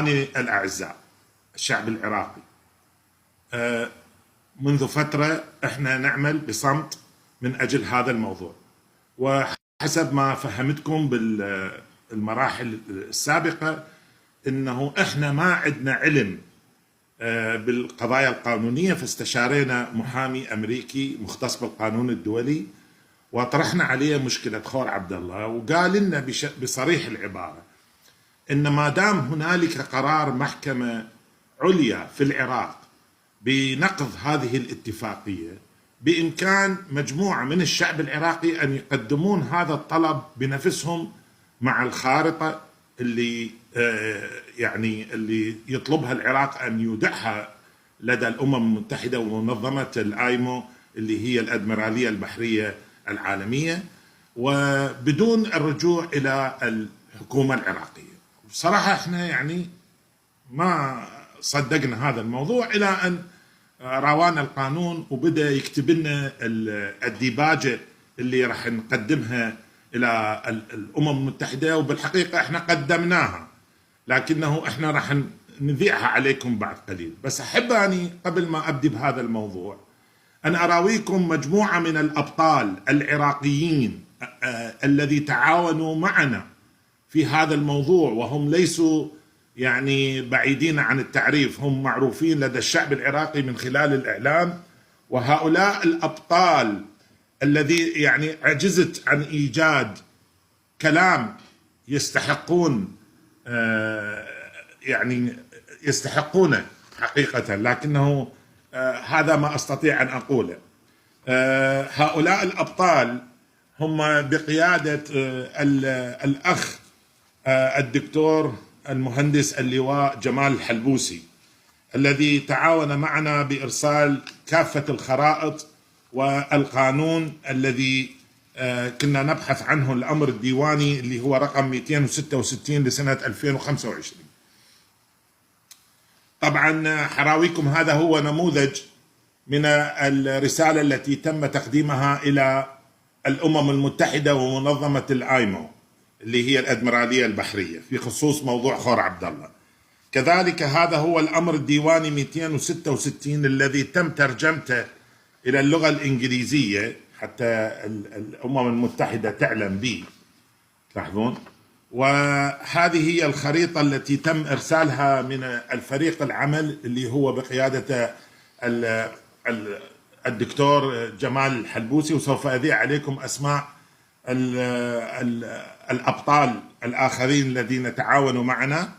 إخواني الأعزاء الشعب العراقي، منذ فترة احنا نعمل بصمت من أجل هذا الموضوع، وحسب ما فهمتكم بالمراحل السابقة انه احنا ما عندنا علم بالقضايا القانونية، فاستشارينا محامي أمريكي مختص بالقانون الدولي وطرحنا عليه مشكلة خور عبد الله، وقال لنا بصريح العبارة إن ما دام هنالك قرار محكمة عليا في العراق بنقض هذه الاتفاقية، بإمكان مجموعة من الشعب العراقي أن يقدمون هذا الطلب بنفسهم مع الخارطة اللي اللي يطلبها العراق أن يودعها لدى الأمم المتحدة ومنظمة الآيمو اللي هي الأدميرالية البحرية العالمية، وبدون الرجوع إلى الحكومة العراقية. بصراحة احنا ما صدقنا هذا الموضوع إلى أن راوانا القانون وبدأ يكتب لنا الديباجة اللي راح نقدمها إلى الأمم المتحدة، وبالحقيقة احنا قدمناها لكنه احنا راح نذيعها عليكم بعد قليل. بس أحب أني قبل ما أبدي بهذا الموضوع أن أراويكم مجموعة من الأبطال العراقيين الذي تعاونوا معنا في هذا الموضوع، وهم ليسوا بعيدين عن التعريف، هم معروفين لدى الشعب العراقي من خلال الإعلام. وهؤلاء الأبطال الذي عجزت عن إيجاد كلام يستحقون يستحقونه حقيقة، لكنه هذا ما أستطيع أن أقوله. هؤلاء الأبطال هم بقيادة الأخ الدكتور المهندس اللواء جمال الحلبوسي، الذي تعاون معنا بإرسال كافة الخرائط والقانون الذي كنا نبحث عنه، الأمر الديواني اللي هو رقم 266 لسنة 2025. طبعا حراويكم هذا هو نموذج من الرسالة التي تم تقديمها إلى الأمم المتحدة ومنظمة الآيمو اللي هي الأدميرالية البحرية في خصوص موضوع خور عبد الله. كذلك هذا هو الأمر الديواني 266 الذي تم ترجمته إلى اللغة الإنجليزية حتى الأمم المتحدة تعلم به، تلاحظون. وهذه هي الخريطة التي تم إرسالها من الفريق العمل اللي هو بقيادة الدكتور جمال الحلبوسي، وسوف أذيع عليكم أسماء الأبطال الآخرين الذين تعاونوا معنا.